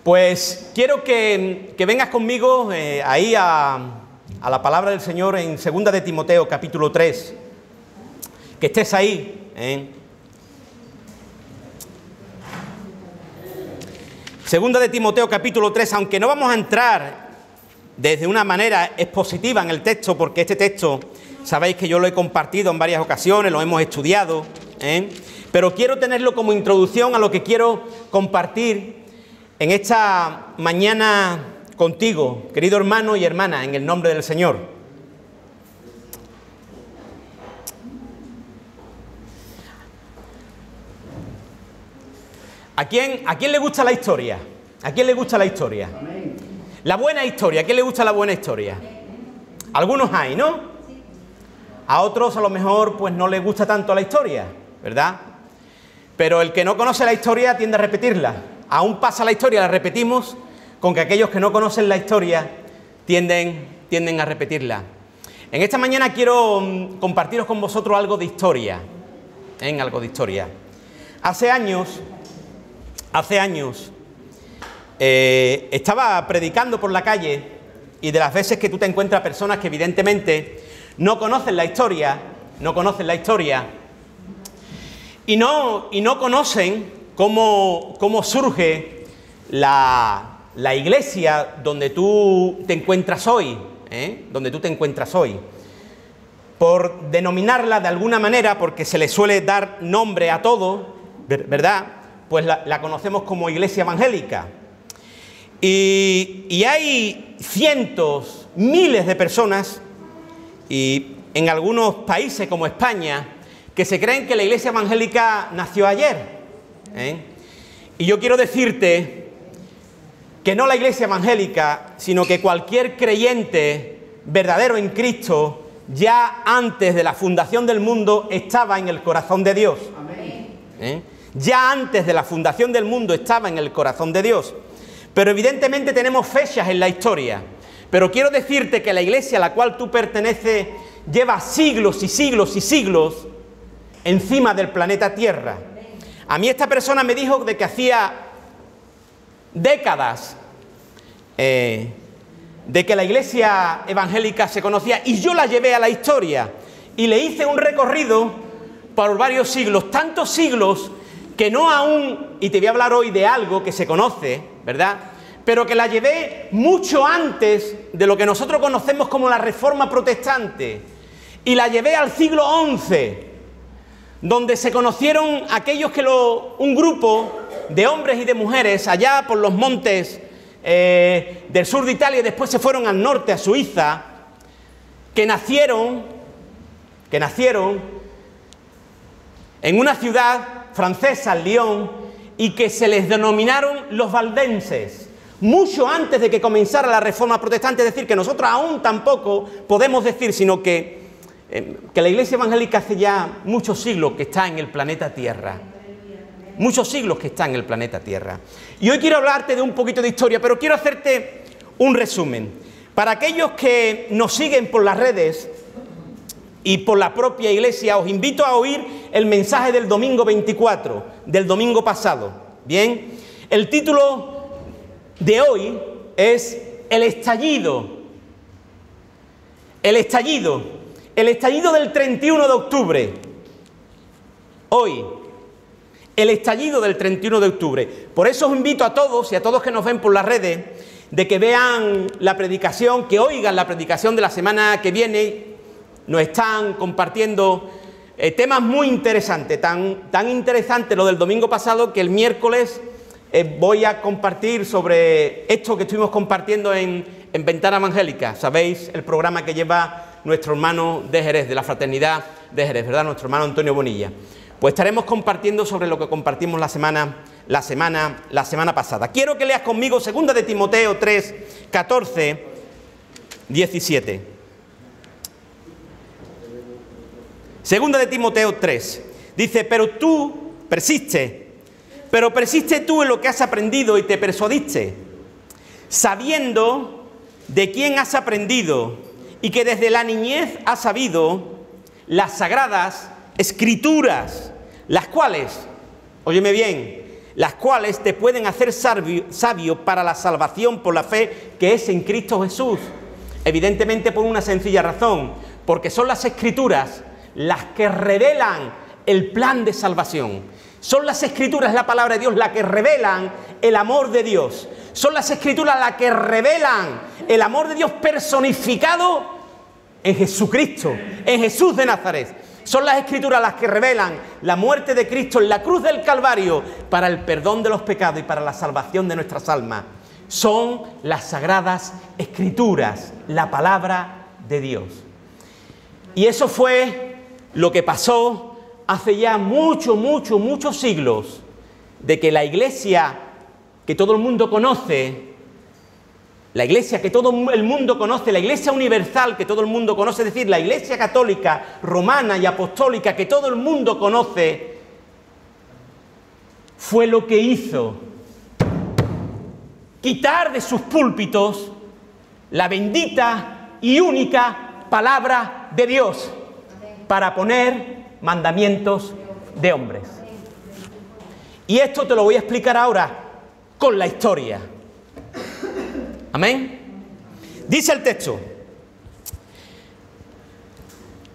Pues quiero que vengas conmigo ahí a la palabra del Señor en 2 de Timoteo, capítulo 3. Que estés ahí. 2 de Timoteo, capítulo 3, aunque no vamos a entrar desde una manera expositiva en el texto, porque este texto, sabéis que yo lo he compartido en varias ocasiones, lo hemos estudiado, pero quiero tenerlo como introducción a lo que quiero compartir en esta mañana contigo, querido hermano y hermana, en el nombre del Señor. ¿A quién le gusta la historia? ¿A quién le gusta la historia? La buena historia. ¿A quién le gusta la buena historia? Algunos hay, ¿no? A otros a lo mejor pues no les gusta tanto la historia, ¿verdad? Pero el que no conoce la historia tiende a repetirla. Aún pasa la historia, la repetimos, con que aquellos que no conocen la historia tienden a repetirla. En esta mañana quiero compartiros con vosotros algo de historia. Algo de historia. Hace años, estaba predicando por la calle, y de las veces que tú te encuentras personas que evidentemente no conocen la historia, y no conocen cómo surge la iglesia donde tú te encuentras hoy, por denominarla de alguna manera, porque se le suele dar nombre a todo, ¿verdad? Pues la conocemos como iglesia evangélica. Y hay cientos, miles de personas, y en algunos países como España, que se creen que la iglesia evangélica nació ayer. Y yo quiero decirte que no la iglesia evangélica, sino que cualquier creyente verdadero en Cristo, ya antes de la fundación del mundo, estaba en el corazón de Dios. Amén. Ya antes de la fundación del mundo estaba en el corazón de Dios. Pero evidentemente tenemos fechas en la historia. Pero quiero decirte que la iglesia a la cual tú perteneces lleva siglos y siglos y siglos encima del planeta Tierra. A mí esta persona me dijo de que hacía décadas de que la iglesia evangélica se conocía, y yo la llevé a la historia y le hice un recorrido por varios siglos, tantos siglos que no aún, y te voy a hablar hoy de algo que se conoce, ¿verdad?, pero que la llevé mucho antes de lo que nosotros conocemos como la Reforma Protestante, y la llevé al siglo XI, donde se conocieron aquellos que un grupo de hombres y de mujeres allá por los montes del sur de Italia, y después se fueron al norte, a Suiza, que nacieron en una ciudad francesa, Lyon, y que se les denominaron los valdenses, mucho antes de que comenzara la Reforma Protestante. Es decir, que nosotros aún tampoco podemos decir, sino que la iglesia evangélica hace ya muchos siglos que está en el planeta Tierra. Muchos siglos que está en el planeta Tierra. Y hoy quiero hablarte de un poquito de historia, pero quiero hacerte un resumen. Para aquellos que nos siguen por las redes y por la propia iglesia, os invito a oír el mensaje del domingo 24, del domingo pasado. Bien, el título de hoy es El estallido. El estallido. El estallido del 31 de octubre. Hoy. El estallido del 31 de octubre. Por eso os invito a todos y a todos que nos ven por las redes, de que vean la predicación, que oigan la predicación de la semana que viene. Nos están compartiendo temas muy interesantes, tan interesante lo del domingo pasado, que el miércoles voy a compartir sobre esto que estuvimos compartiendo en Ventana Evangélica. Sabéis, el programa que lleva nuestro hermano de Jerez, de la Fraternidad de Jerez, ¿verdad? Nuestro hermano Antonio Bonilla. Pues estaremos compartiendo sobre lo que compartimos la semana pasada. Quiero que leas conmigo 2 de Timoteo 3, 14, 17. 2 de Timoteo 3. Dice, pero persiste tú en lo que has aprendido y te persuadiste, sabiendo de quién has aprendido y que desde la niñez has sabido las sagradas Escrituras, las cuales, óyeme bien, las cuales te pueden hacer sabio para la salvación por la fe que es en Cristo Jesús. Evidentemente por una sencilla razón, porque son las Escrituras las que revelan el plan de salvación. Son las Escrituras, la palabra de Dios, las que revelan el amor de Dios. Son las Escrituras las que revelan el amor de Dios personificado en Jesucristo, en Jesús de Nazaret. Son las Escrituras las que revelan la muerte de Cristo en la cruz del Calvario para el perdón de los pecados y para la salvación de nuestras almas. Son las Sagradas Escrituras, la palabra de Dios. Y eso fue lo que pasó hace ya muchos siglos, de que la Iglesia que todo el mundo conoce, la Iglesia que todo el mundo conoce, la Iglesia universal que todo el mundo conoce, es decir, la Iglesia católica, romana y apostólica que todo el mundo conoce, fue lo que hizo quitar de sus púlpitos la bendita y única palabra de Dios para poner mandamientos de hombres. Y esto te lo voy a explicar ahora con la historia. Amén. Dice el texto: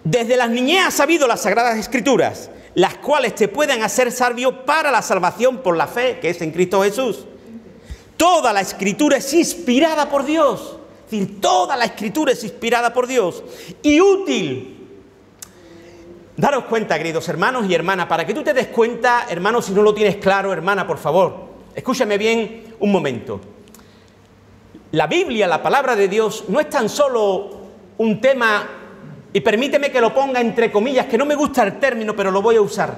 desde las niñez has sabido las Sagradas Escrituras, las cuales te pueden hacer sabio para la salvación por la fe que es en Cristo Jesús. Toda la Escritura es inspirada por Dios. Es decir, toda la Escritura es inspirada por Dios y útil. Daros cuenta, queridos hermanos y hermanas, para que tú te des cuenta, hermano, si no lo tienes claro, hermana, por favor, escúchame bien un momento. La Biblia, la palabra de Dios, no es tan solo un tema, y permíteme que lo ponga entre comillas, que no me gusta el término, pero lo voy a usar,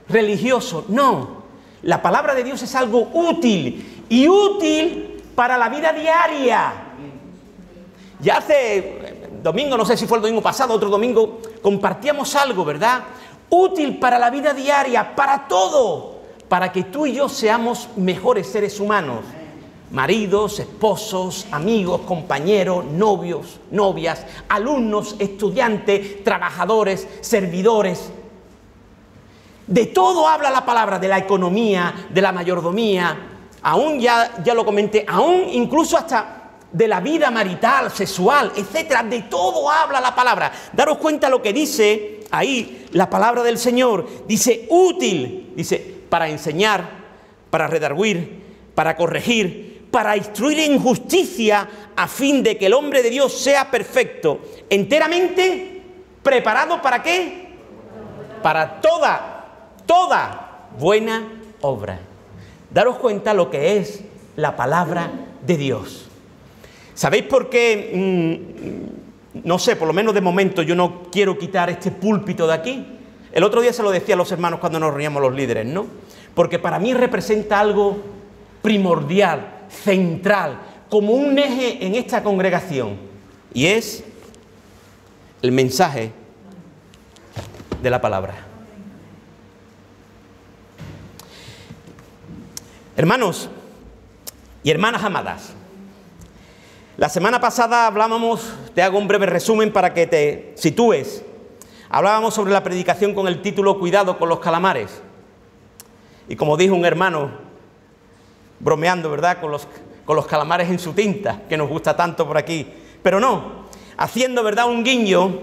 religioso. No, la palabra de Dios es algo útil, y útil para la vida diaria. Ya hace domingo, no sé si fue el domingo pasado, otro domingo, compartíamos algo, ¿verdad? Útil para la vida diaria, para todo, para que tú y yo seamos mejores seres humanos. Maridos, esposos, amigos, compañeros, novios, novias, alumnos, estudiantes, trabajadores, servidores. De todo habla la palabra, de la economía, de la mayordomía, aún ya lo comenté, aún incluso hasta de la vida marital, sexual, etcétera. De todo habla la palabra. Daros cuenta lo que dice ahí la palabra del Señor. Dice útil, dice para enseñar, para redarguir, para corregir, para instruir en justicia, a fin de que el hombre de Dios sea perfecto, enteramente preparado ¿para qué? Para toda buena obra. Daros cuenta lo que es la palabra de Dios. ¿Sabéis por qué? No sé, por lo menos de momento yo no quiero quitar este púlpito de aquí. El otro día se lo decía a los hermanos cuando nos reuníamos los líderes, ¿no? Porque para mí representa algo primordial, central, como un eje en esta congregación, y es el mensaje de la palabra. Hermanos y hermanas amadas, la semana pasada hablábamos, te hago un breve resumen para que te sitúes, hablábamos sobre la predicación con el título Cuidado con los calamares, y como dijo un hermano, bromeando, ¿verdad?, con los calamares en su tinta, que nos gusta tanto por aquí, pero no, haciendo, ¿verdad?, un guiño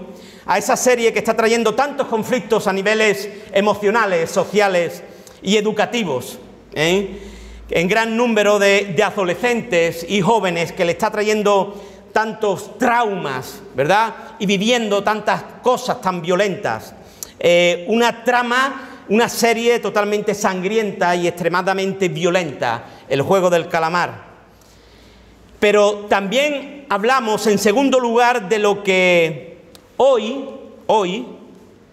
a esa serie que está trayendo tantos conflictos a niveles emocionales, sociales y educativos, en gran número de adolescentes y jóvenes, que le está trayendo tantos traumas, ¿verdad?, y viviendo tantas cosas tan violentas. Una trama, una serie totalmente sangrienta y extremadamente violenta, El juego del calamar. Pero también hablamos, en segundo lugar, de lo que hoy,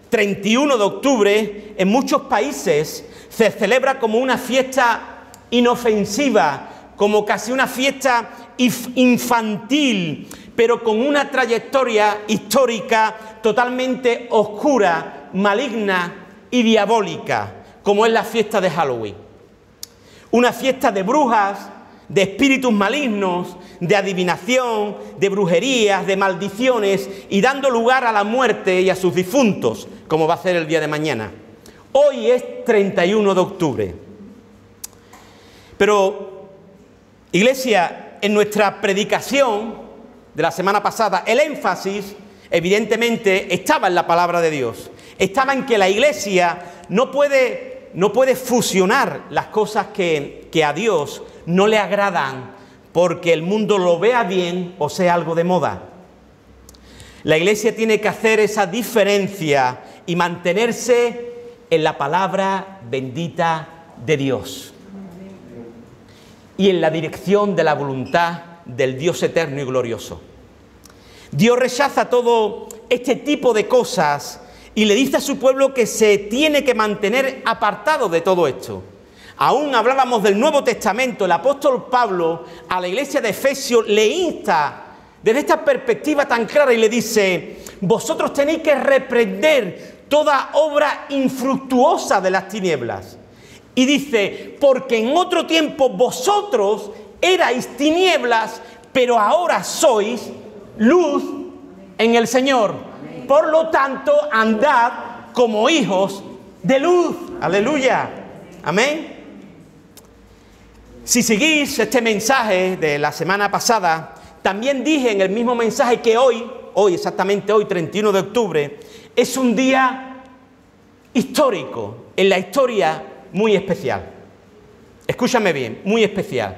31 de octubre, en muchos países se celebra como una fiesta inofensiva, como casi una fiesta infantil, pero con una trayectoria histórica totalmente oscura, maligna y diabólica, como es la fiesta de Halloween. Una fiesta de brujas, de espíritus malignos, de adivinación, de brujerías, de maldiciones, y dando lugar a la muerte y a sus difuntos, como va a ser el día de mañana. Hoy es 31 de octubre. Pero, iglesia, en nuestra predicación de la semana pasada, el énfasis, evidentemente, estaba en la palabra de Dios. Estaba en que la iglesia no puede fusionar las cosas que a Dios no le agradan porque el mundo lo vea bien o sea algo de moda. La iglesia tiene que hacer esa diferencia y mantenerse en la palabra bendita de Dios y en la dirección de la voluntad del Dios eterno y glorioso. Dios rechaza todo este tipo de cosas y le dice a su pueblo que se tiene que mantener apartado de todo esto. Aún hablábamos del Nuevo Testamento, el apóstol Pablo a la iglesia de Efesios le insta desde esta perspectiva tan clara y le dice: vosotros tenéis que reprender toda obra infructuosa de las tinieblas. Y dice: porque en otro tiempo vosotros erais tinieblas, pero ahora sois luz en el Señor. Por lo tanto, andad como hijos de luz. Aleluya. Amén. Si seguís este mensaje de la semana pasada, también dije en el mismo mensaje que hoy, exactamente hoy, 31 de octubre, es un día histórico, en la historia muy especial. Escúchame bien, muy especial.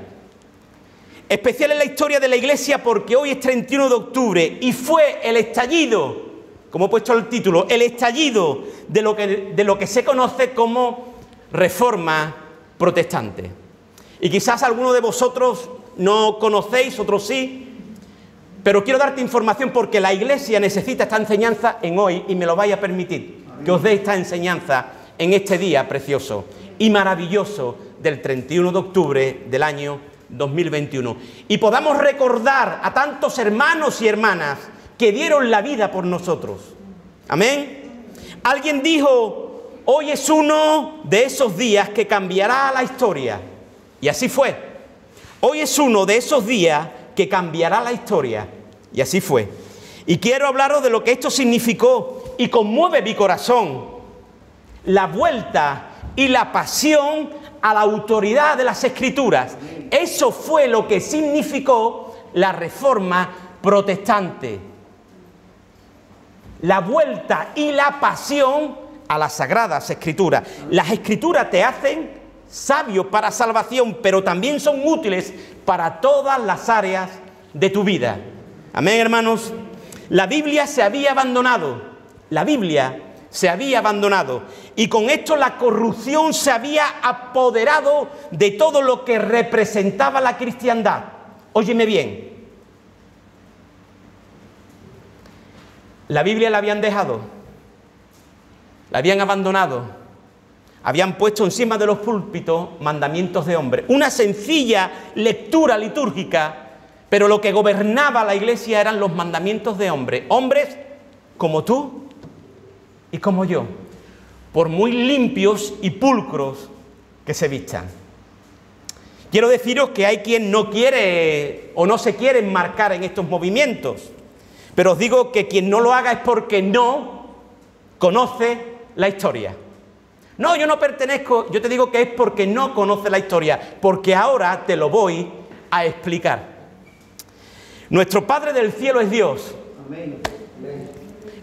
Especial en la historia de la Iglesia porque hoy es 31 de octubre y fue el estallido, como he puesto el título, el estallido de lo que se conoce como Reforma Protestante. Y quizás algunos de vosotros no conocéis, otros sí, pero quiero darte información porque la Iglesia necesita esta enseñanza en hoy y me lo vaya a permitir, que os dé esta enseñanza en este día precioso y maravilloso del 31 de octubre del año 2021. Y podamos recordar a tantos hermanos y hermanas que dieron la vida por nosotros. Amén. Alguien dijo: hoy es uno de esos días que cambiará la historia. Y así fue. Hoy es uno de esos días que cambiará la historia. Y así fue. Y quiero hablaros de lo que esto significó y conmueve mi corazón. La vuelta y la pasión a la autoridad de las Escrituras. Eso fue lo que significó la Reforma Protestante. La vuelta y la pasión a las Sagradas Escrituras. Las Escrituras te hacen sabio para salvación, pero también son útiles para todas las áreas de tu vida. Amén, hermanos. La Biblia se había abandonado. La Biblia se había abandonado. Y con esto la corrupción se había apoderado de todo lo que representaba la cristiandad. Óyeme bien. La Biblia la habían dejado. La habían abandonado. Habían puesto encima de los púlpitos mandamientos de hombres. Una sencilla lectura litúrgica, pero lo que gobernaba la iglesia eran los mandamientos de hombres. Hombres como tú y como yo, por muy limpios y pulcros que se vistan. Quiero deciros que hay quien no quiere o no se quiere enmarcar en estos movimientos, pero os digo que quien no lo haga es porque no conoce la historia. No, yo no pertenezco, yo te digo que es porque no conoce la historia, porque ahora te lo voy a explicar. Nuestro Padre del cielo es Dios. Amén.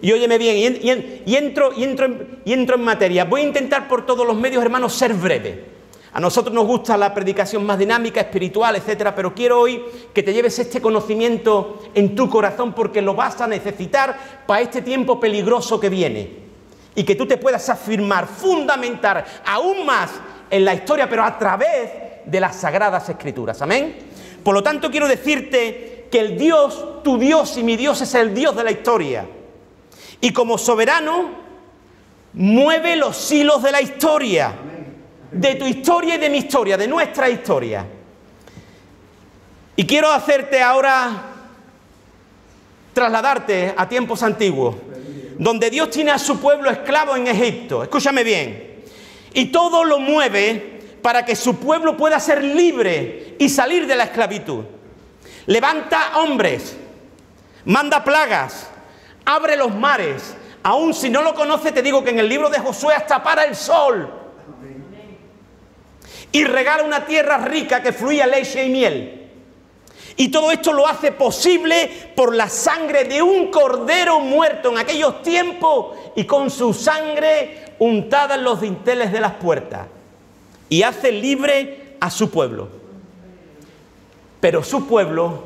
Y óyeme bien, y entro en materia. Voy a intentar por todos los medios, hermanos, ser breve. A nosotros nos gusta la predicación más dinámica, espiritual, etcétera, pero quiero hoy que te lleves este conocimiento en tu corazón porque lo vas a necesitar para este tiempo peligroso que viene. Y que tú te puedas afirmar, fundamentar aún más en la historia, pero a través de las Sagradas Escrituras. Amén. Por lo tanto, quiero decirte que el Dios, tu Dios y mi Dios, es el Dios de la historia. Y como soberano, mueve los hilos de la historia. De tu historia y de mi historia, de nuestra historia. Y quiero hacerte ahora, trasladarte a tiempos antiguos, donde Dios tiene a su pueblo esclavo en Egipto. Escúchame bien. Y todo lo mueve para que su pueblo pueda ser libre y salir de la esclavitud. Levanta hombres, manda plagas, abre los mares. Aún si no lo conoces, te digo que en el libro de Josué hasta para el sol. y regala una tierra rica que fluía leche y miel. Y todo esto lo hace posible por la sangre de un cordero muerto en aquellos tiempos y con su sangre untada en los dinteles de las puertas. Y hace libre a su pueblo. Pero su pueblo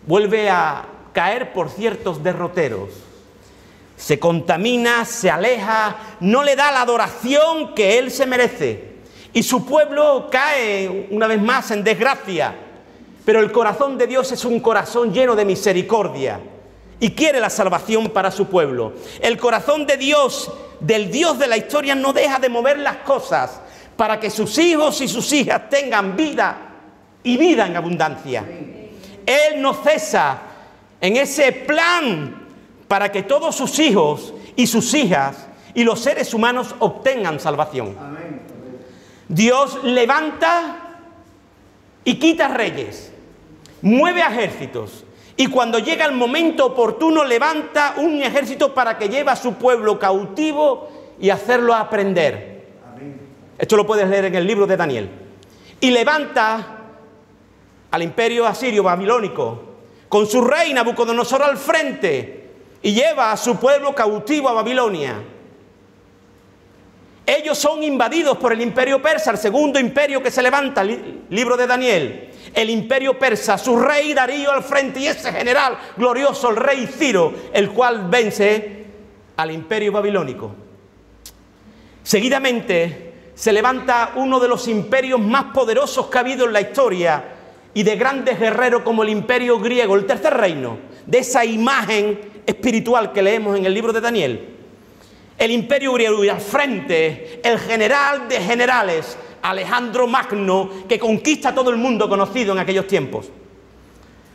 vuelve a caer por ciertos derroteros. Se contamina, se aleja, no le da la adoración que él se merece. Y su pueblo cae una vez más en desgracia. Pero el corazón de Dios es un corazón lleno de misericordia y quiere la salvación para su pueblo. El corazón de Dios, del Dios de la historia, no deja de mover las cosas para que sus hijos y sus hijas tengan vida y vida en abundancia. Él no cesa en ese plan para que todos sus hijos y sus hijas y los seres humanos obtengan salvación. Dios levanta y quita reyes, mueve ejércitos, y cuando llega el momento oportuno levanta un ejército para que lleve a su pueblo cautivo y hacerlo aprender. Esto lo puedes leer en el libro de Daniel. Y levanta al imperio asirio babilónico con su rey Nabucodonosor al frente y lleva a su pueblo cautivo a Babilonia. Ellos son invadidos por el imperio persa, el segundo imperio que se levanta, libro de Daniel. El imperio persa, su rey Darío al frente y ese general glorioso, el rey Ciro, el cual vence al imperio babilónico. Seguidamente se levanta uno de los imperios más poderosos que ha habido en la historia y de grandes guerreros como el imperio griego, el tercer reino, de esa imagen espiritual que leemos en el libro de Daniel. El imperio griego y al frente el general de generales, Alejandro Magno, que conquista todo el mundo conocido en aquellos tiempos.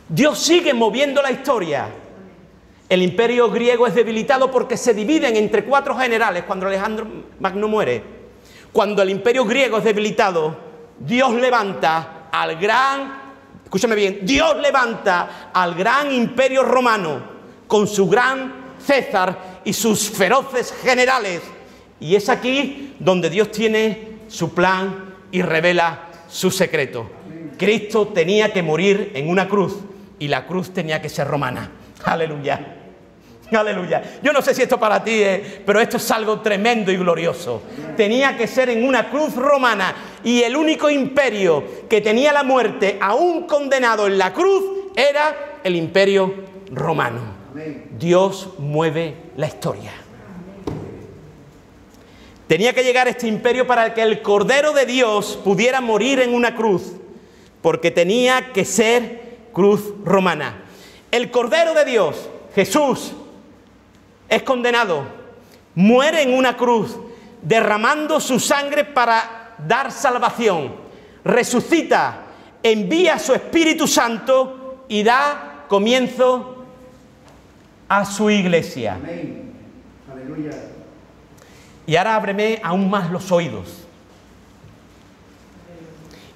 Dios sigue moviendo la historia. El imperio griego es debilitado porque se dividen entre 4 generales cuando Alejandro Magno muere. Cuando el imperio griego es debilitado, Dios levanta al gran, escúchame bien, Dios levanta al gran imperio romano con su gran César y sus feroces generales. Y es aquí donde Dios tiene su plan y revela su secreto. Cristo tenía que morir en una cruz y la cruz tenía que ser romana. Aleluya. Aleluya. Yo no sé si esto para ti pero esto es algo tremendo y glorioso. Tenía que ser en una cruz romana y el único imperio que tenía la muerte aún condenado en la cruz era el imperio romano. Dios mueve la historia. Tenía que llegar este imperio para que el Cordero de Dios pudiera morir en una cruz, porque tenía que ser cruz romana. El Cordero de Dios, Jesús, es condenado, muere en una cruz, derramando su sangre para dar salvación, resucita, envía su Espíritu Santo y da comienzo a su iglesia. Amén. Aleluya. Y ahora ábreme aún más los oídos.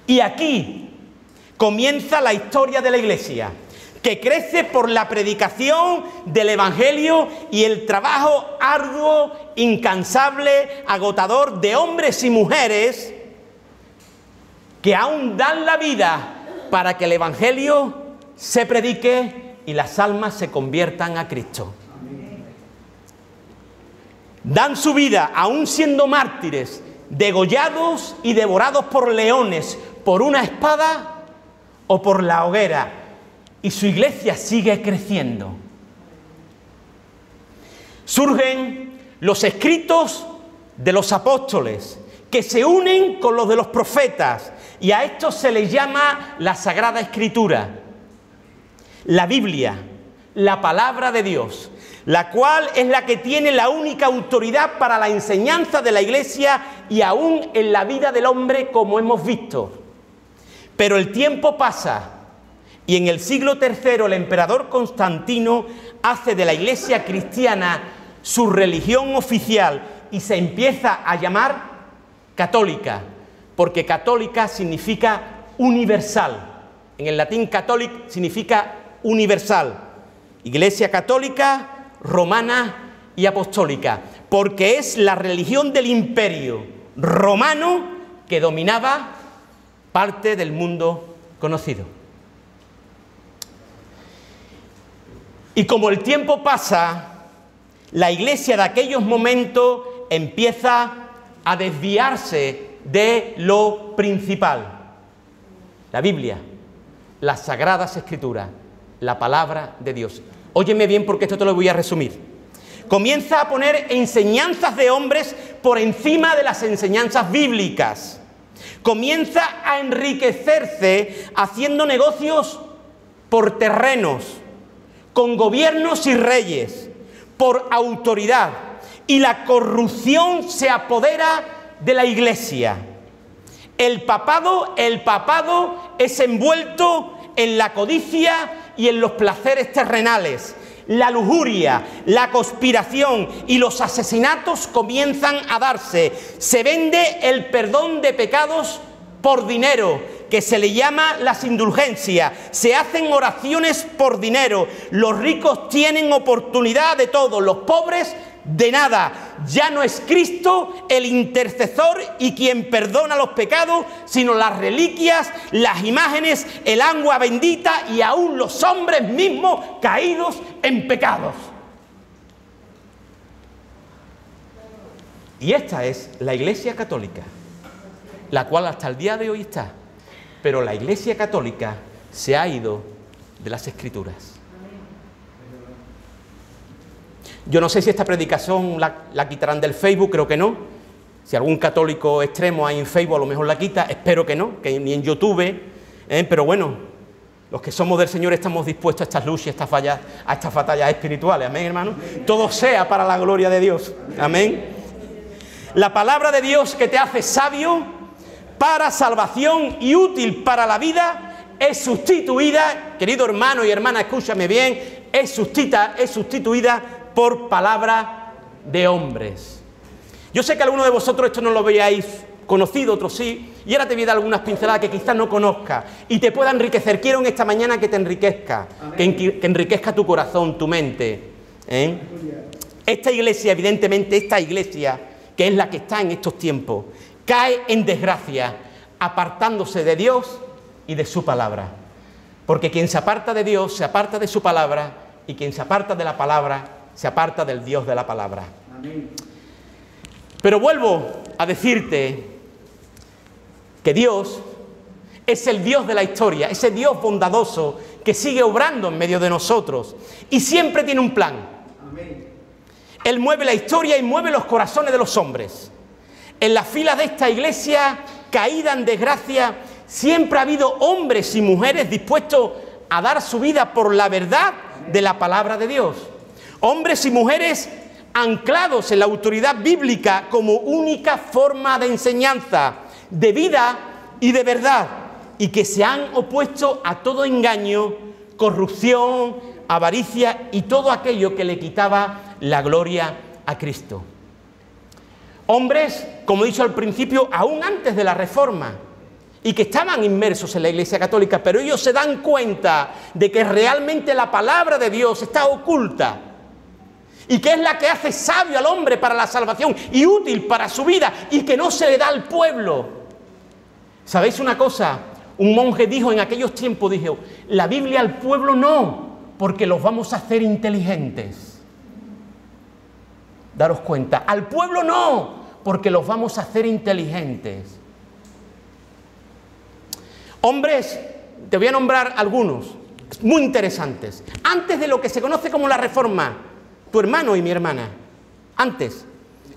Y aquí comienza la historia de la iglesia, que crece por la predicación del Evangelio y el trabajo arduo, incansable, agotador de hombres y mujeres que aún dan la vida para que el Evangelio se predique y las almas se conviertan a Cristo. Dan su vida, aún siendo mártires, degollados y devorados por leones, por una espada o por la hoguera. Y su iglesia sigue creciendo. Surgen los escritos de los apóstoles, que se unen con los de los profetas, y a esto se les llama la Sagrada Escritura. La Biblia, la palabra de Dios, la cual es la que tiene la única autoridad para la enseñanza de la iglesia y aún en la vida del hombre, como hemos visto. Pero el tiempo pasa y en el siglo III el emperador Constantino hace de la iglesia cristiana su religión oficial y se empieza a llamar católica, porque católica significa universal. En el latín catholic significa universal. Iglesia católica, romana y apostólica, porque es la religión del imperio romano que dominaba parte del mundo conocido. Y como el tiempo pasa, la iglesia de aquellos momentos empieza a desviarse de lo principal. La Biblia, las Sagradas Escrituras, la palabra de Dios. Óyeme bien porque esto te lo voy a resumir. Comienza a poner enseñanzas de hombres por encima de las enseñanzas bíblicas. Comienza a enriquecerse haciendo negocios por terrenos, con gobiernos y reyes, por autoridad. Y la corrupción se apodera de la iglesia. El papado es envuelto en la codicia y en los placeres terrenales. La lujuria, la conspiración y los asesinatos comienzan a darse. Se vende el perdón de pecados por dinero, que se le llama las indulgencias. Se hacen oraciones por dinero. Los ricos tienen oportunidad de todo, los pobres de nada. Ya no es Cristo el intercesor y quien perdona los pecados, sino las reliquias, las imágenes, el agua bendita y aún los hombres mismos caídos en pecados. Y esta es la Iglesia Católica, la cual hasta el día de hoy está. Pero la Iglesia Católica se ha ido de las Escrituras. Yo no sé si esta predicación la quitarán del Facebook, creo que no. Si algún católico extremo hay en Facebook, a lo mejor la quita, espero que no, que ni en YouTube. Pero bueno, los que somos del Señor estamos dispuestos a estas luchas, a estas batallas espirituales. Amén, hermano. Todo sea para la gloria de Dios. Amén. La palabra de Dios que te hace sabio para salvación y útil para la vida es sustituida, querido hermano y hermana, escúchame bien, es sustituida por palabra de hombres. Yo sé que algunos de vosotros esto no lo veáis conocido, otros sí, y ahora te voy a dar algunas pinceladas que quizás no conozcas y te pueda enriquecer. Quiero en esta mañana que te enriquezca, que enriquezca tu corazón, tu mente. Esta iglesia, evidentemente, esta iglesia, que es la que está en estos tiempos, cae en desgracia, apartándose de Dios y de su palabra. Porque quien se aparta de Dios, se aparta de su palabra, y quien se aparta de la palabra, se aparta del Dios de la palabra. Amén. Pero vuelvo a decirte que Dios es el Dios de la historia, ese Dios bondadoso que sigue obrando en medio de nosotros y siempre tiene un plan. Amén. Él mueve la historia y mueve los corazones de los hombres. En las filas de esta iglesia caída en desgracia siempre ha habido hombres y mujeres dispuestos a dar su vida por la verdad de la palabra de Dios. Hombres y mujeres anclados en la autoridad bíblica como única forma de enseñanza, de vida y de verdad, y que se han opuesto a todo engaño, corrupción, avaricia y todo aquello que le quitaba la gloria a Cristo. Hombres, como he dicho al principio, aún antes de la Reforma, y que estaban inmersos en la Iglesia Católica, pero ellos se dan cuenta de que realmente la palabra de Dios está oculta y que es la que hace sabio al hombre para la salvación y útil para su vida y que no se le da al pueblo. ¿Sabéis una cosa? Un monje dijo en aquellos tiempos, dijo, la Biblia al pueblo no, porque los vamos a hacer inteligentes. Daros cuenta, al pueblo no, porque los vamos a hacer inteligentes. Hombres, te voy a nombrar algunos, muy interesantes. Antes de lo que se conoce como la Reforma, tu hermano y mi hermana, antes,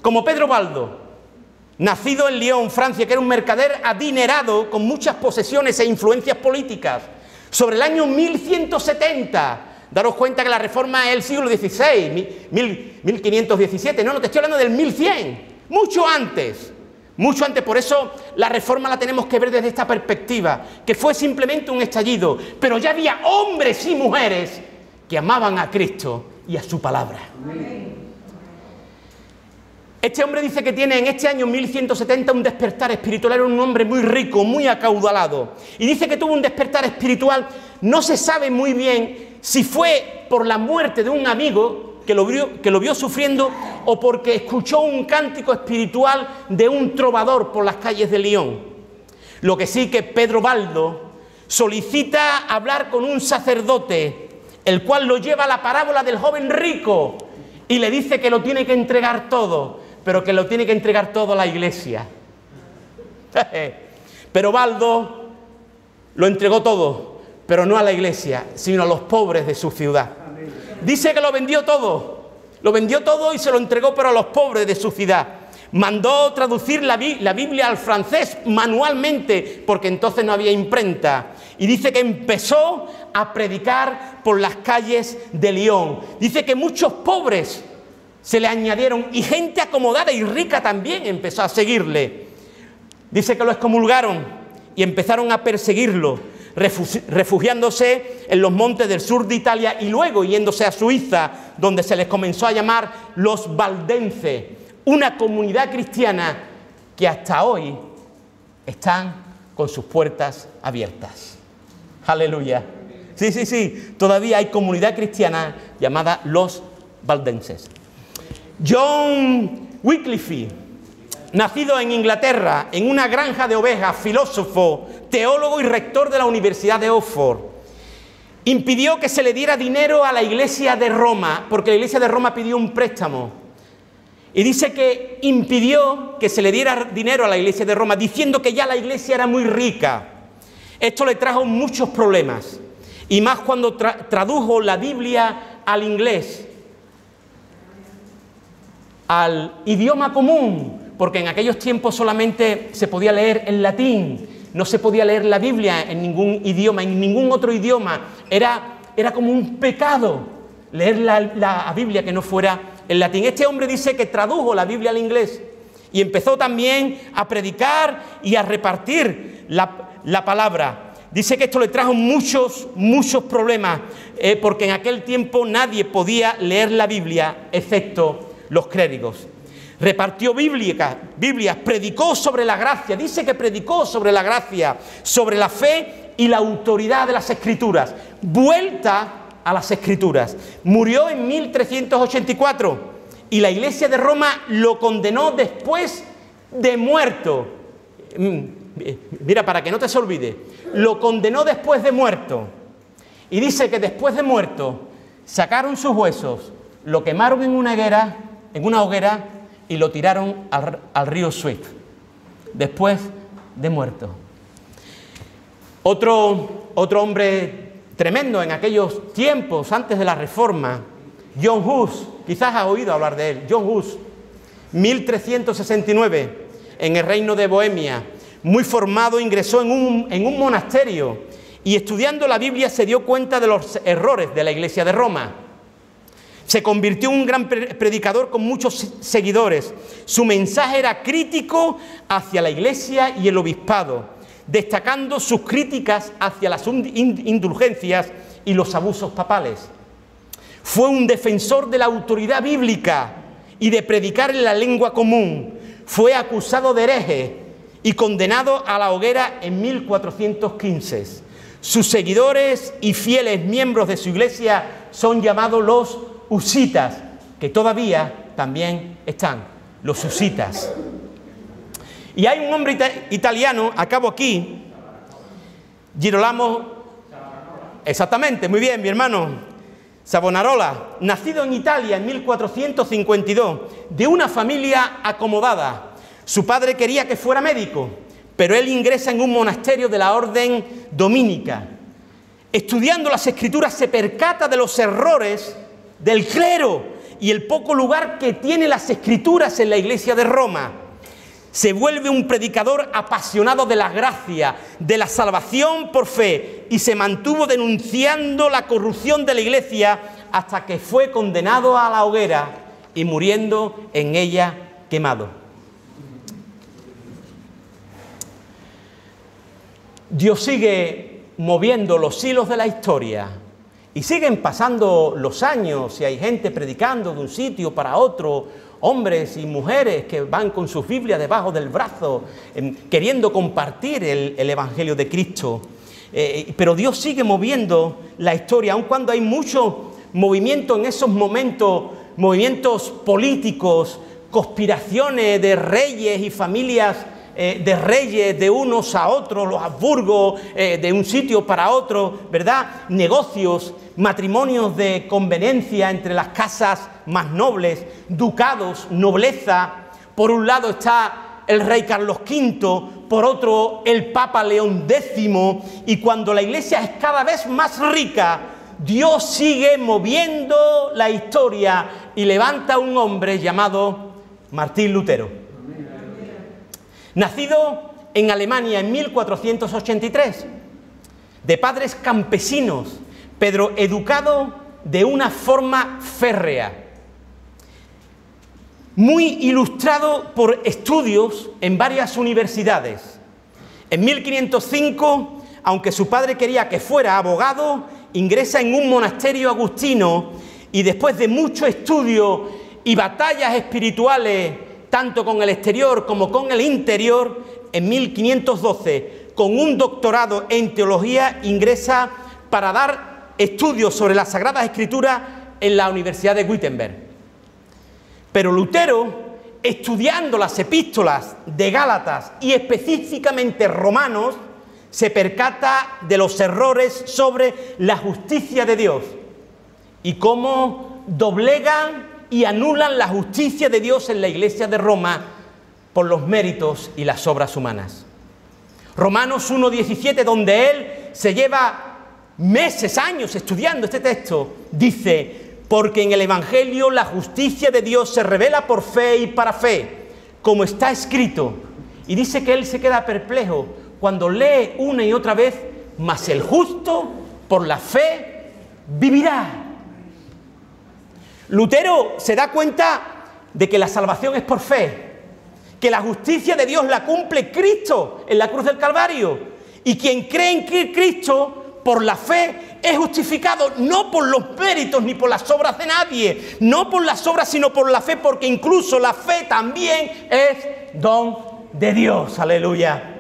como Pedro Baldo, nacido en Lyon, Francia, que era un mercader adinerado con muchas posesiones e influencias políticas, sobre el año 1170, daros cuenta que la Reforma es el siglo XVI, 1517, no, te estoy hablando del 1100, mucho antes, por eso la Reforma la tenemos que ver desde esta perspectiva, que fue simplemente un estallido, pero ya había hombres y mujeres que amaban a Cristo y a su palabra. Amén. Este hombre dice que tiene en este año 1170 un despertar espiritual, era un hombre muy rico, muy acaudalado, y dice que tuvo un despertar espiritual, no se sabe muy bien si fue por la muerte de un amigo que lo vio sufriendo o porque escuchó un cántico espiritual de un trovador por las calles de Lyon. Lo que sí que Pedro Baldo solicita hablar con un sacerdote, el cual lo lleva a la parábola del joven rico y le dice que lo tiene que entregar todo, pero que lo tiene que entregar todo a la iglesia. Pero Baldo lo entregó todo, pero no a la iglesia, sino a los pobres de su ciudad. Dice que lo vendió todo y se lo entregó, pero a los pobres de su ciudad. Mandó traducir la Biblia al francés manualmente, porque entonces no había imprenta. Y dice que empezó a predicar por las calles de Lyon. Dice que muchos pobres se le añadieron y gente acomodada y rica también empezó a seguirle. Dice que lo excomulgaron y empezaron a perseguirlo, refugiándose en los montes del sur de Italia y luego yéndose a Suiza, donde se les comenzó a llamar los valdenses, una comunidad cristiana que hasta hoy están con sus puertas abiertas. Aleluya. Sí, todavía hay comunidad cristiana llamada los valdenses. John Wycliffe, nacido en Inglaterra, en una granja de ovejas, filósofo, teólogo y rector de la Universidad de Oxford, impidió que se le diera dinero a la Iglesia de Roma, porque la Iglesia de Roma pidió un préstamo. Y dice que impidió que se le diera dinero a la Iglesia de Roma, diciendo que ya la Iglesia era muy rica. Esto le trajo muchos problemas, y más cuando tradujo la Biblia al inglés, al idioma común, porque en aquellos tiempos solamente se podía leer en latín, no se podía leer la Biblia en ningún idioma, en ningún otro idioma. Era como un pecado leer la Biblia que no fuera en latín. Este hombre dice que tradujo la Biblia al inglés y empezó también a predicar y a repartir la palabra. Dice que esto le trajo muchos problemas, porque en aquel tiempo nadie podía leer la Biblia excepto los clérigos. Repartió Biblias, predicó sobre la gracia, dice que predicó sobre la gracia, sobre la fe y la autoridad de las Escrituras, vuelta a las Escrituras. Murió en 1384 y la Iglesia de Roma lo condenó después de muerto. Mira, para que no te se olvide, lo condenó después de muerto. Y dice que después de muerto sacaron sus huesos, lo quemaron en una hoguera y lo tiraron al río Swift, después de muerto. Otro hombre tremendo en aquellos tiempos, antes de la Reforma, John Hus, quizás has oído hablar de él. John Hus, 1369, en el reino de Bohemia, muy formado, ingresó en un monasterio y estudiando la Biblia se dio cuenta de los errores de la Iglesia de Roma. Se convirtió en un gran predicador con muchos seguidores. Su mensaje era crítico hacia la Iglesia y el obispado, destacando sus críticas hacia las indulgencias y los abusos papales. Fue un defensor de la autoridad bíblica y de predicar en la lengua común. Fue acusado de hereje y condenado a la hoguera en 1415. Sus seguidores y fieles miembros de su iglesia son llamados los husitas, que todavía también están, los husitas. Y hay un hombre italiano, acabo aquí, Girolamo, exactamente, muy bien, mi hermano, Savonarola, nacido en Italia en 1452, de una familia acomodada. Su padre quería que fuera médico, pero él ingresa en un monasterio de la orden dominica. Estudiando las Escrituras se percata de los errores del clero y el poco lugar que tienen las Escrituras en la Iglesia de Roma. Se vuelve un predicador apasionado de la gracia, de la salvación por fe, y se mantuvo denunciando la corrupción de la Iglesia hasta que fue condenado a la hoguera y muriendo en ella quemado. Dios sigue moviendo los hilos de la historia y siguen pasando los años y hay gente predicando de un sitio para otro, hombres y mujeres que van con sus Biblias debajo del brazo, queriendo compartir el Evangelio de Cristo. Pero Dios sigue moviendo la historia, aun cuando hay mucho movimiento en esos momentos, movimientos políticos, conspiraciones de reyes y familias de reyes de unos a otros, los Habsburgo, de un sitio para otro, ¿verdad? Negocios, matrimonios de conveniencia entre las casas más nobles, ducados, nobleza. Por un lado está el rey Carlos V, por otro el Papa León X, y cuando la Iglesia es cada vez más rica, Dios sigue moviendo la historia y levanta a un hombre llamado Martín Lutero. Nacido en Alemania en 1483, de padres campesinos, pero educado de una forma férrea, muy ilustrado por estudios en varias universidades. En 1505, aunque su padre quería que fuera abogado, ingresa en un monasterio agustino y después de mucho estudio y batallas espirituales, tanto con el exterior como con el interior, en 1512, con un doctorado en teología, ingresa para dar estudios sobre las Sagradas Escrituras en la Universidad de Wittenberg. Pero Lutero, estudiando las epístolas de Gálatas y específicamente Romanos, se percata de los errores sobre la justicia de Dios y cómo doblegan y anulan la justicia de Dios en la Iglesia de Roma por los méritos y las obras humanas. Romanos 1:17, donde él se lleva meses, años estudiando este texto, dice: porque en el Evangelio la justicia de Dios se revela por fe y para fe, como está escrito. Y dice que él se queda perplejo cuando lee una y otra vez: mas el justo por la fe vivirá. Lutero se da cuenta de que la salvación es por fe, que la justicia de Dios la cumple Cristo en la cruz del Calvario, y quien cree en Cristo por la fe es justificado no por los méritos ni por las obras de nadie, no por las obras sino por la fe, porque incluso la fe también es don de Dios. Aleluya.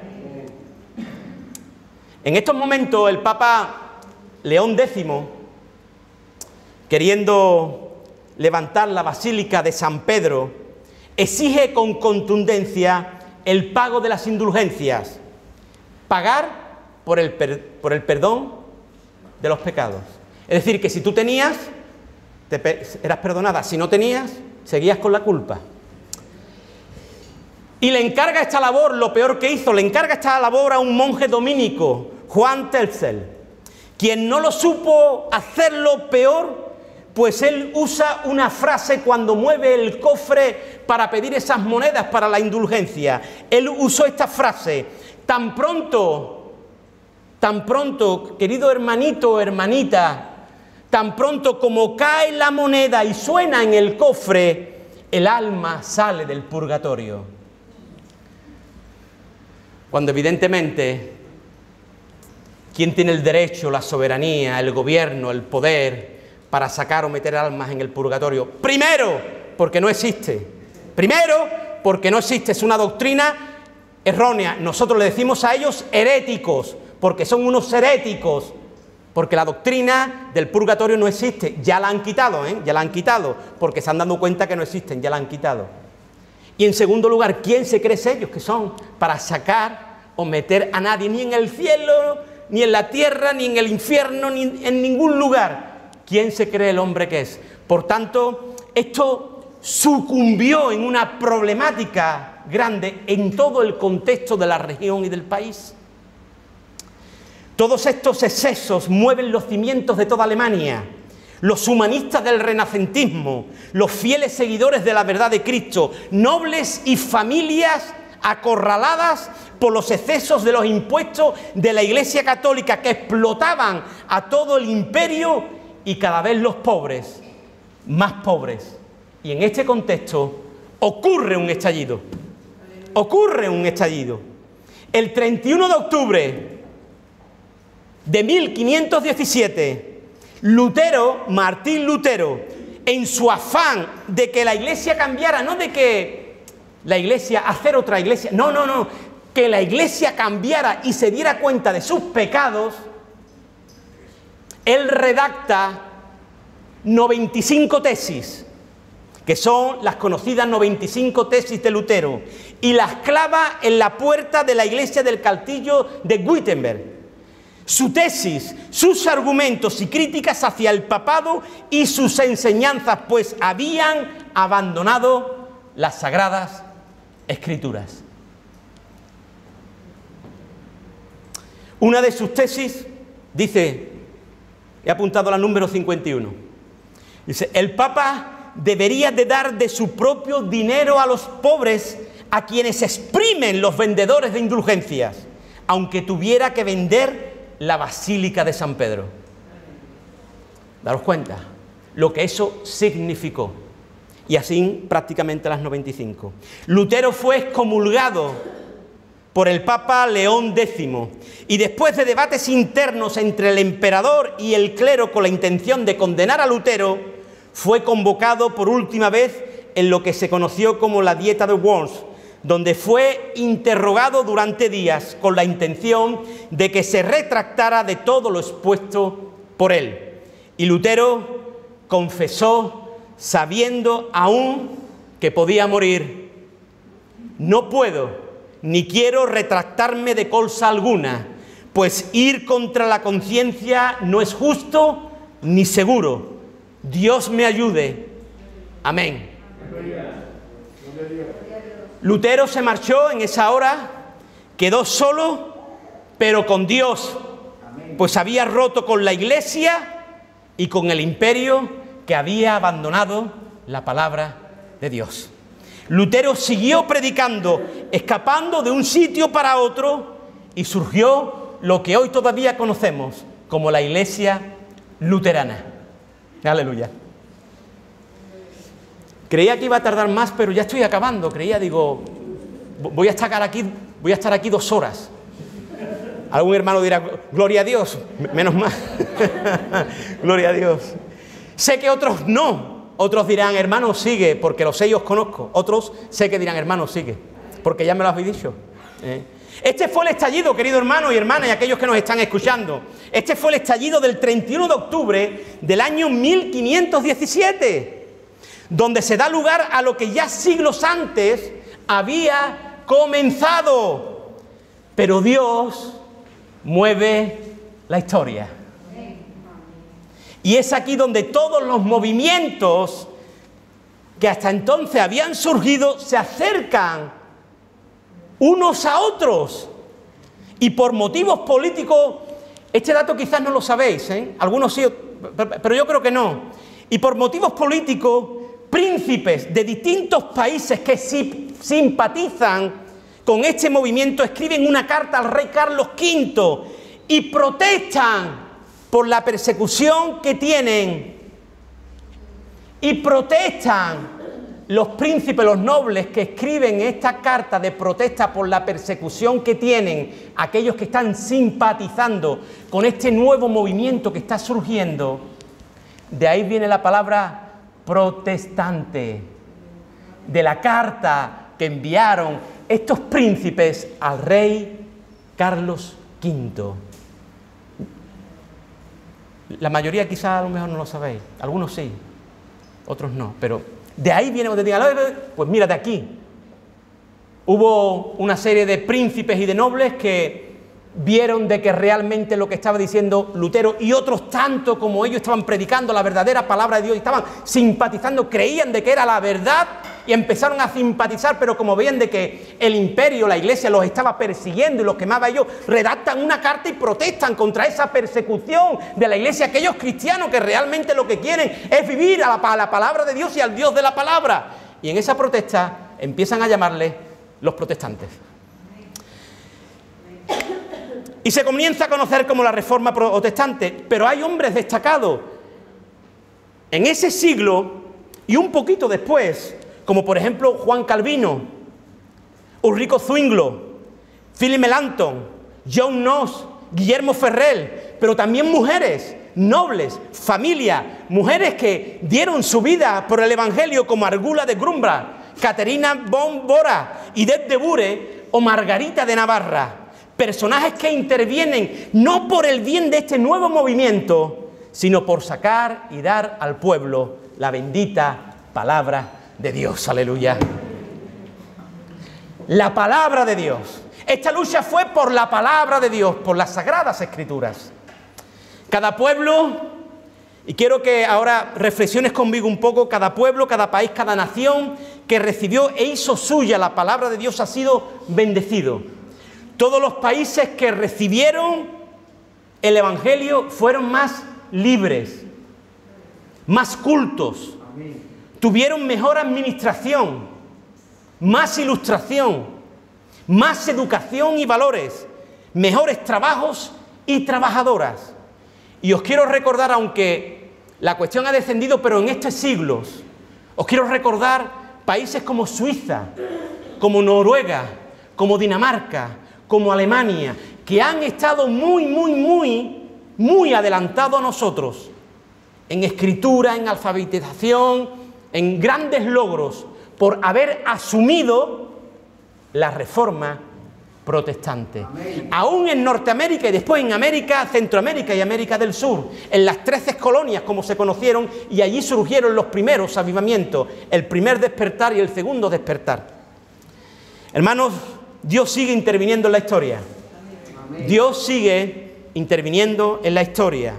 En estos momentos el Papa León X, queriendo levantar la Basílica de San Pedro, exige con contundencia el pago de las indulgencias, pagar por el perdón de los pecados. Es decir, que si tú tenías, eras perdonada; si no tenías, seguías con la culpa. Y le encarga esta labor, lo peor que hizo, le encarga esta labor a un monje dominico, Juan Tetzel, quien no lo supo hacerlo peor, pues él usa una frase cuando mueve el cofre para pedir esas monedas para la indulgencia. Él usó esta frase: tan pronto, querido hermanito o hermanita, tan pronto como cae la moneda y suena en el cofre, el alma sale del purgatorio. Cuando evidentemente, ¿quién tiene el derecho, la soberanía, el gobierno, el poder para sacar o meter almas en el purgatorio? Primero, porque no existe. Primero, porque no existe. Es una doctrina errónea. Nosotros le decimos a ellos heréticos, porque son unos heréticos, porque la doctrina del purgatorio no existe. Ya la han quitado, ya la han quitado, porque se han dado cuenta que no existen, ya la han quitado. Y en segundo lugar, ¿quién se cree ellos que son para sacar o meter a nadie, ni en el cielo, ni en la tierra, ni en el infierno, ni en ningún lugar? ¿Quién se cree el hombre que es? Por tanto, esto sucumbió en una problemática grande en todo el contexto de la región y del país. Todos estos excesos mueven los cimientos de toda Alemania. Los humanistas del renacentismo, los fieles seguidores de la verdad de Cristo, nobles y familias acorraladas por los excesos de los impuestos de la Iglesia Católica que explotaban a todo el imperio, y cada vez los pobres, más pobres. Y en este contexto ocurre un estallido. Ocurre un estallido. El 31 de octubre de 1517, Martín Lutero, en su afán de que la Iglesia cambiara, no de que la Iglesia, hacer otra Iglesia, no, que la Iglesia cambiara y se diera cuenta de sus pecados, él redacta 95 tesis, que son las conocidas 95 tesis de Lutero, y las clava en la puerta de la iglesia del Castillo de Wittenberg. Su tesis, sus argumentos y críticas hacia el papado y sus enseñanzas, pues habían abandonado las Sagradas Escrituras. Una de sus tesis dice, he apuntado la número 51, dice: el Papa debería de dar de su propio dinero a los pobres, a quienes exprimen los vendedores de indulgencias, aunque tuviera que vender la Basílica de San Pedro. Daros cuenta lo que eso significó. Y así prácticamente las 95. Lutero fue excomulgado por el Papa León X, y después de debates internos entre el emperador y el clero con la intención de condenar a Lutero, fue convocado por última vez en lo que se conoció como la Dieta de Worms, donde fue interrogado durante días con la intención de que se retractara de todo lo expuesto por él. Y Lutero confesó, sabiendo aún que podía morir: no puedo ni quiero retractarme de cosa alguna, pues ir contra la conciencia no es justo ni seguro. Dios me ayude. Amén. Lutero se marchó en esa hora, quedó solo, pero con Dios, pues había roto con la Iglesia y con el imperio que había abandonado la palabra de Dios. Lutero siguió predicando, escapando de un sitio para otro, y surgió lo que hoy todavía conocemos como la Iglesia luterana. Aleluya. Creía que iba a tardar más, pero ya estoy acabando. Digo, voy a estar aquí 2 horas. Algún hermano dirá, gloria a Dios, menos mal. Gloria a Dios. Sé que otros no. Otros dirán, hermano, sigue, porque los sé y os conozco. Otros sé que dirán, hermano, sigue, porque ya me lo habéis dicho. Este fue el estallido, querido hermano y hermana, y aquellos que nos están escuchando. Este fue el estallido del 31 de octubre del año 1517, donde se da lugar a lo que ya siglos antes había comenzado. Pero Dios mueve la historia. Y es aquí donde todos los movimientos que hasta entonces habían surgido se acercan unos a otros. Y por motivos políticos, este dato quizás no lo sabéis, algunos sí, pero yo creo que no. Y por motivos políticos, príncipes de distintos países que simpatizan con este movimiento escriben una carta al rey Carlos V y protestan por la persecución que tienen, y protestan los príncipes, los nobles que escriben esta carta de protesta por la persecución que tienen aquellos que están simpatizando con este nuevo movimiento que está surgiendo. De ahí viene la palabra protestante, de la carta que enviaron estos príncipes al rey Carlos V. La mayoría quizás a lo mejor no lo sabéis, algunos sí, otros no, pero de ahí viene donde digan, pues mira, de aquí hubo una serie de príncipes y de nobles que vieron de que realmente lo que estaba diciendo Lutero y otros tanto como ellos estaban predicando la verdadera palabra de Dios y estaban simpatizando, creían de que era la verdad y empezaron a simpatizar, pero como veían de que el imperio, la iglesia los estaba persiguiendo y los quemaba a ellos, redactan una carta y protestan contra esa persecución de la iglesia, aquellos cristianos que realmente lo que quieren es vivir a la palabra de Dios y al Dios de la palabra. Y en esa protesta empiezan a llamarles los protestantes. Y se comienza a conocer como la Reforma Protestante, pero hay hombres destacados en ese siglo y un poquito después, como por ejemplo Juan Calvino, Ulrico Zwinglio, Philip Melanchthon, John Knox, Guillermo Ferrer, pero también mujeres nobles, familias, mujeres que dieron su vida por el Evangelio, como Argula de Grumbach, Caterina von Bora, Edith de Bure o Margarita de Navarra. Personajes que intervienen no por el bien de este nuevo movimiento, sino por sacar y dar al pueblo la bendita palabra de Dios, aleluya. La palabra de Dios. Esta lucha fue por la palabra de Dios, por las Sagradas Escrituras. Cada pueblo, y quiero que ahora reflexiones conmigo un poco, cada pueblo, cada país, cada nación que recibió e hizo suya la palabra de Dios ha sido bendecido. Todos los países que recibieron el Evangelio fueron más libres, más cultos, tuvieron mejor administración, más ilustración, más educación y valores, mejores trabajos y trabajadoras. Y os quiero recordar, aunque la cuestión ha descendido, pero en estos siglos, os quiero recordar países como Suiza, como Noruega, como Dinamarca, como Alemania, que han estado muy adelantados a nosotros en escritura, en alfabetización, en grandes logros, por haber asumido la reforma protestante. Amén. Aún en Norteamérica y después en América, Centroamérica y América del Sur, en las 13 colonias como se conocieron, y allí surgieron los primeros avivamientos, el primer despertar y el segundo despertar. Hermanos, Dios sigue interviniendo en la historia. Amén. Dios sigue interviniendo en la historia.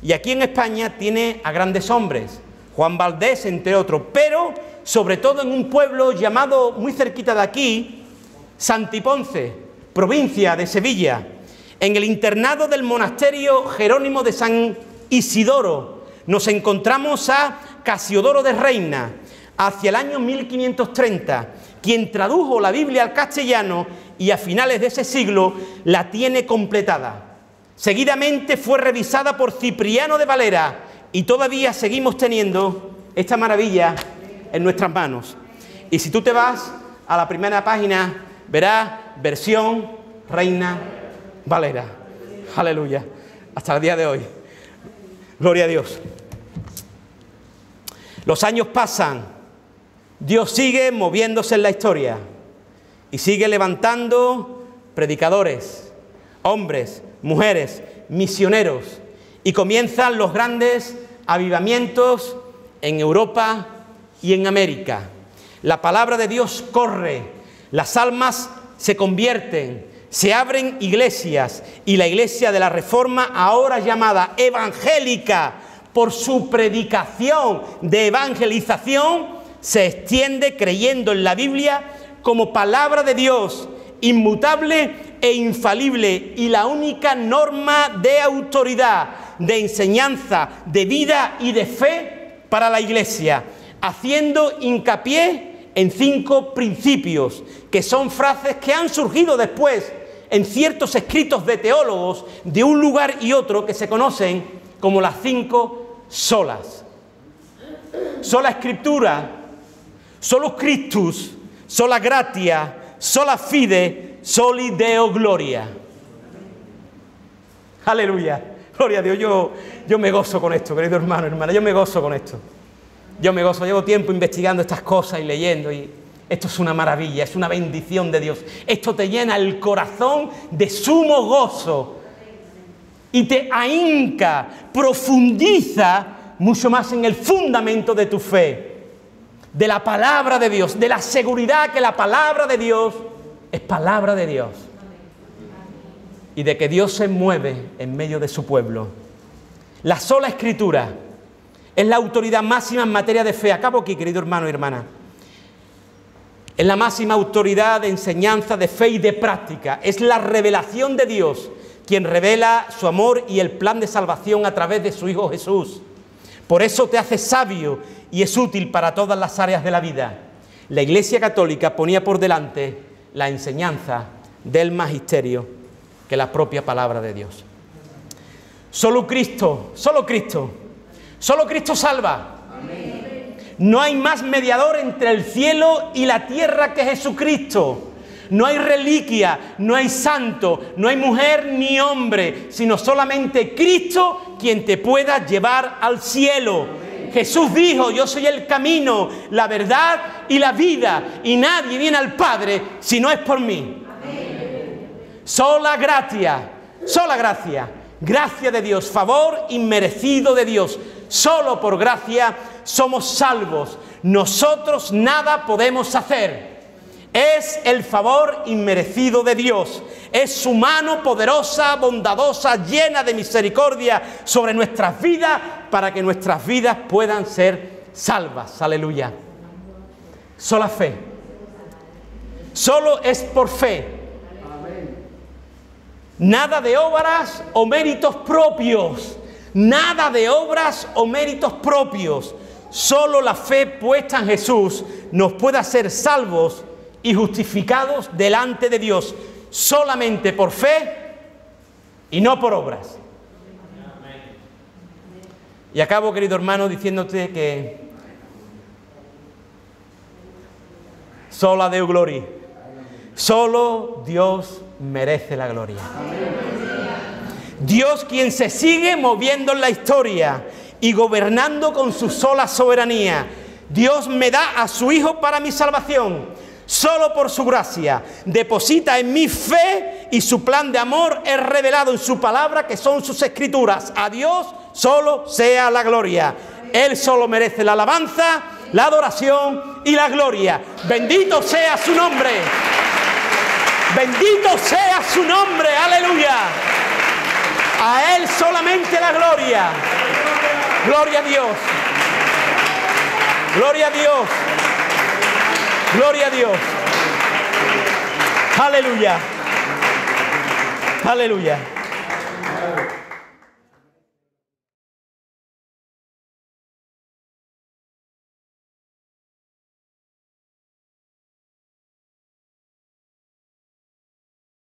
Y aquí en España tiene a grandes hombres, Juan Valdés, entre otros, pero sobre todo en un pueblo llamado, muy cerquita de aquí, Santiponce, provincia de Sevilla, en el internado del monasterio Jerónimo de San Isidoro, nos encontramos a Casiodoro de Reina, hacia el año 1530, quien tradujo la Biblia al castellano y a finales de ese siglo la tiene completada. Seguidamente fue revisada por Cipriano de Valera y todavía seguimos teniendo esta maravilla en nuestras manos. Y si tú te vas a la primera página, verás versión Reina Valera. Aleluya. Hasta el día de hoy. Gloria a Dios. Los años pasan. Dios sigue moviéndose en la historia y sigue levantando predicadores, hombres, mujeres, misioneros, y comienzan los grandes avivamientos en Europa y en América. La palabra de Dios corre, las almas se convierten, se abren iglesias, y la iglesia de la Reforma, ahora llamada evangélica por su predicación de evangelización, se extiende creyendo en la Biblia como palabra de Dios, inmutable e infalible, y la única norma de autoridad, de enseñanza, de vida y de fe para la iglesia, haciendo hincapié en 5 principios, que son frases que han surgido después en ciertos escritos de teólogos de un lugar y otro, que se conocen como las 5 solas. Sola Escritura, solus Christus, sola gratia, sola fide, soli Deo gloria. Aleluya, gloria a Dios. Yo me gozo con esto, querido hermano, hermana, yo me gozo con esto. Yo me gozo, llevo tiempo investigando estas cosas y leyendo, y esto es una maravilla, es una bendición de Dios. Esto te llena el corazón de sumo gozo y te ahínca, profundiza mucho más en el fundamento de tu fe, de la palabra de Dios, de la seguridad que la palabra de Dios es palabra de Dios, y de que Dios se mueve en medio de su pueblo. La sola Escritura es la autoridad máxima en materia de fe. Acabo aquí, querido hermano y hermana. Es la máxima autoridad de enseñanza, de fe y de práctica. Es la revelación de Dios, quien revela su amor y el plan de salvación a través de su Hijo Jesús. Por eso te hace sabio y es útil para todas las áreas de la vida. La Iglesia Católica ponía por delante la enseñanza del magisterio que la propia palabra de Dios. Solo Cristo, solo Cristo, solo Cristo salva. Amén. No hay más mediador entre el cielo y la tierra que Jesucristo. No hay reliquia, no hay santo, no hay mujer ni hombre, sino solamente Cristo quien te pueda llevar al cielo. Amén. Jesús dijo: yo soy el camino, la verdad y la vida, y nadie viene al Padre si no es por mí. Amén. Sola gratia, gracia de Dios, favor inmerecido de Dios. Solo por gracia somos salvos, nosotros nada podemos hacer. Es el favor inmerecido de Dios. Es su mano poderosa, bondadosa, llena de misericordia sobre nuestras vidas para que nuestras vidas puedan ser salvas. Aleluya. Sola fe. Solo es por fe. Nada de obras o méritos propios. Nada de obras o méritos propios. Solo la fe puesta en Jesús nos puede hacer salvos y justificados delante de Dios. Solamente por fe y no por obras. Y acabo, querido hermano, diciéndote que sola Deo gloria. Solo Dios merece la gloria. Dios, quien se sigue moviendo en la historia y gobernando con su sola soberanía. Dios me da a su Hijo para mi salvación. Solo por su gracia deposita en mi fe y su plan de amor es revelado en su palabra, que son sus escrituras. A Dios solo sea la gloria. Él solo merece la alabanza, la adoración y la gloria. Bendito sea su nombre. Bendito sea su nombre. Aleluya. A Él solamente la gloria. Gloria a Dios. Gloria a Dios. Gloria a Dios. Aleluya. Aleluya.